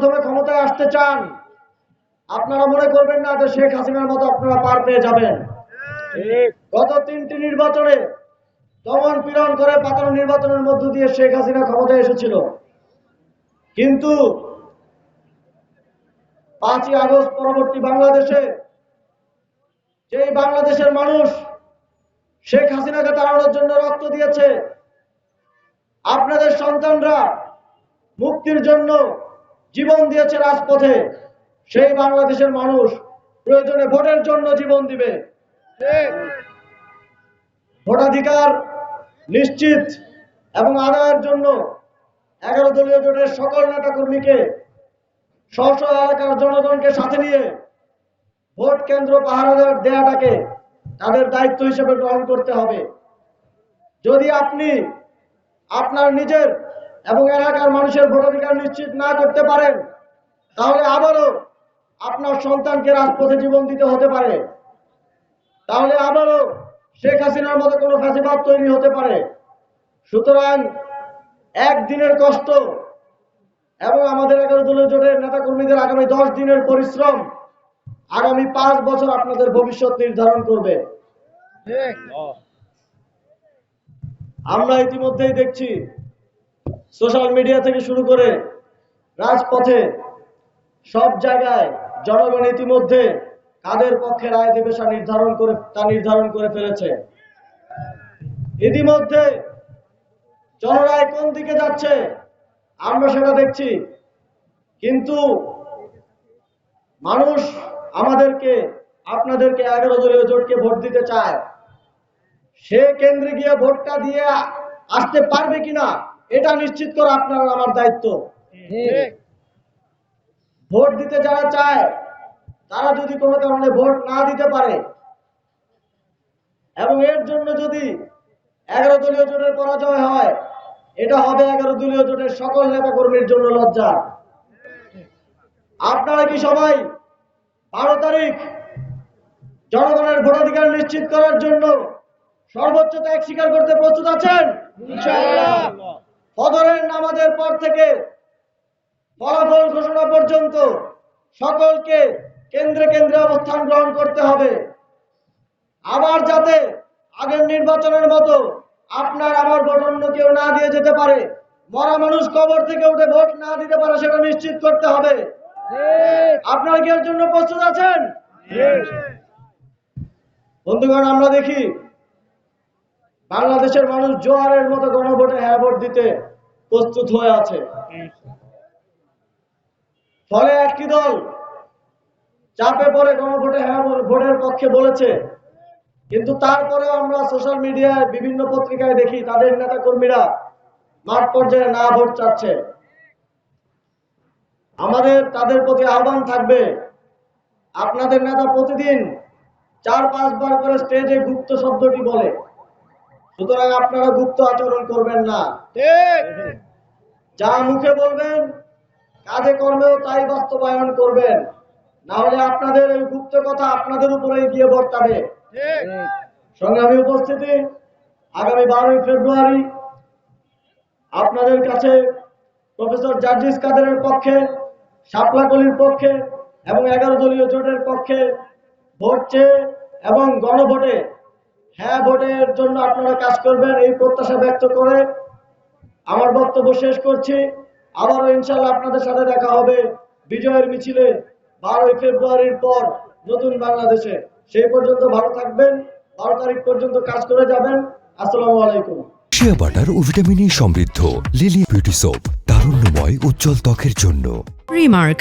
মাধ্যমে ক্ষমতায় আসতে চান, আপনারা মনে করবেন না যে শেখ হাসিনার মতো আপনারা পার পেয়ে যাবেন। গত 3টি নির্বাচনে দমন পীড়ন করে পাতানো নির্বাচনের মধ্য দিয়ে শেখ হাসিনা ক্ষমতায় এসেছিল, কিন্তু 5ই আগস্ট পরবর্তী বাংলাদেশে যেই বাংলাদেশের মানুষ শেখ হাসিনাকে তাড়ানোর জন্য রক্ত দিয়েছে, আপনাদের সন্তানরা মুক্তির জন্য জীবন দিয়েছে রাজপথে, সেই বাংলাদেশের মানুষ প্রয়োজনে ভোটের জন্য জীবন দিবে। ভোটাধিকার নিশ্চিত এবং আদায়ের জন্য 11 দলীয় জোটের সকল নেতাকর্মীকে স্ব স্ব এলাকার জনগণকে সাথে নিয়ে ভোট কেন্দ্র পাহারা দেওয়াটাকে তাদের দায়িত্ব হিসেবে গ্রহণ করতে হবে। যদি আপনি আপনার নিজের এবং এলাকার মানুষের ভোটাধিকার নিশ্চিত না করতে পারেন, তাহলে আবারও আপনার সন্তানকে রাজপথে জীবন দিতে হতে পারে, তাহলে আবারও শেখ হাসিনার মতো কোনো ফ্যাসিবাদ তৈরি হতে পারে। সুতরাং একদিনের কষ্ট এবং আমাদের 11 দলীয় জোটের নেতাকর্মীদের আগামী 10 দিনের পরিশ্রম আগামী 5 বছর আপনাদের ভবিষ্যৎ নির্ধারণ করবে। আমরা ইতিমধ্যেই দেখছি সোশ্যাল মিডিয়া থেকে শুরু করে রাজপথে সব জায়গায় জনগণ ইতিমধ্যে কাদের পক্ষে রায় দেবে নির্ধারণ করে ফেলেছে। ইতিমধ্যে জনরায় কোন দিকে যাচ্ছে আমরা সেটা দেখছি, কিন্তু মানুষ আমাদেরকে আপনাদেরকে 11 দলীয় জোটকে ভোট দিতে চায়। সে কেন্দ্রে গিয়ে ভোটটা দিয়ে আসতে পারবে কিনা এটা নিশ্চিত করা আপনার আমার দায়িত্ব। ভোট দিতে যারা চায় তারা যদি কোনো কারণে ভোট না দিতে পারে এবং এর জন্য যদি 11 দলীয় জোটের পরাজয় হয়, এটা হবে 11 দলীয় জোটের সকল নেতাকর্মীর জন্য লজ্জা। আপনারা কি সবাই 12 তারিখ জনগণের ভোটাধিকার নিশ্চিত করার জন্য সর্বোচ্চ ত্যাগ স্বীকার করতে প্রস্তুত আছেন? ইনশাআল্লাহ। ফজরের নামাজের পর থেকে ফলাফল ঘোষণা পর্যন্ত সকলকে কেন্দ্রে কেন্দ্রে অবস্থান গ্রহণ করতে হবে। আবার যাতে আগের নির্বাচনের মতো আপনার আমার ভোট অন্য কেউ না দিয়ে যেতে পারে, মরা মানুষ কবর থেকে উঠে ভোট না দিতে পারে, সেটা নিশ্চিত করতে হবে। আপনারা কি এর জন্য প্রস্তুত আছেন? বন্ধুগণ, আমরা দেখি বাংলাদেশের মানুষ জোয়ারের মতো গণভোটে হ্যাঁ ভোট দিতে প্রস্তুত হয়ে আছে। ফলে একটি দল চাপে পড়ে গণভোটে হ্যাঁ ভোটের পক্ষে বলেছে, কিন্তু তারপরেও আমরা সোশ্যাল মিডিয়ায় বিভিন্ন পত্রিকায় দেখি তাদের নেতাকর্মীরা মাঠ পর্যায়ে না ভোট চাচ্ছে। আমাদের তাদের প্রতি আহ্বান থাকবে, আপনাদের নেতা প্রতিদিন 4-5 বার করে স্টেজে গুপ্ত শব্দটি বলে, সুতরাং আপনারা গুপ্ত আচরণ করবেন না। যা মুখে বলবেন কাজে কর্মেও তাই বাস্তবায়ন করবেন, না হলে আপনাদের এই গুপ্ত কথা আপনাদের উপরে গিয়ে বর্তাবে। সংগ্রামী উপস্থিতি, আগামী 12ই ফেব্রুয়ারি আপনাদের কাছে প্রফেসর জার্জিস কাদেরের পক্ষে, শাপলাকলির পক্ষে এবং 11 দলীয় জোটের পক্ষে ভোট চেয়ে এবং গণভোটে হ্যাঁ ভোটের জন্য আপনারা কাজ করবেন, এই প্রত্যাশা ব্যক্ত করে আমার বক্তব্য শেষ করছি। আবারও ইনশাআল্লাহ আপনাদের সাথে দেখা হবে বিজয়ের মিছিলে 12ই ফেব্রুয়ারির পর নতুন বাংলাদেশে। সেই পর্যন্ত ভালো থাকবেন, 12 তারিখ পর্যন্ত কাজ করে যাবেন। আসসালামু আলাইকুম। শিয়া বাটার ও ভিটামিন ই সমৃদ্ধ লিলি বিউটি সোপ, তারুণ্যময় উজ্জ্বল ত্বকের জন্য। রিমার্ক,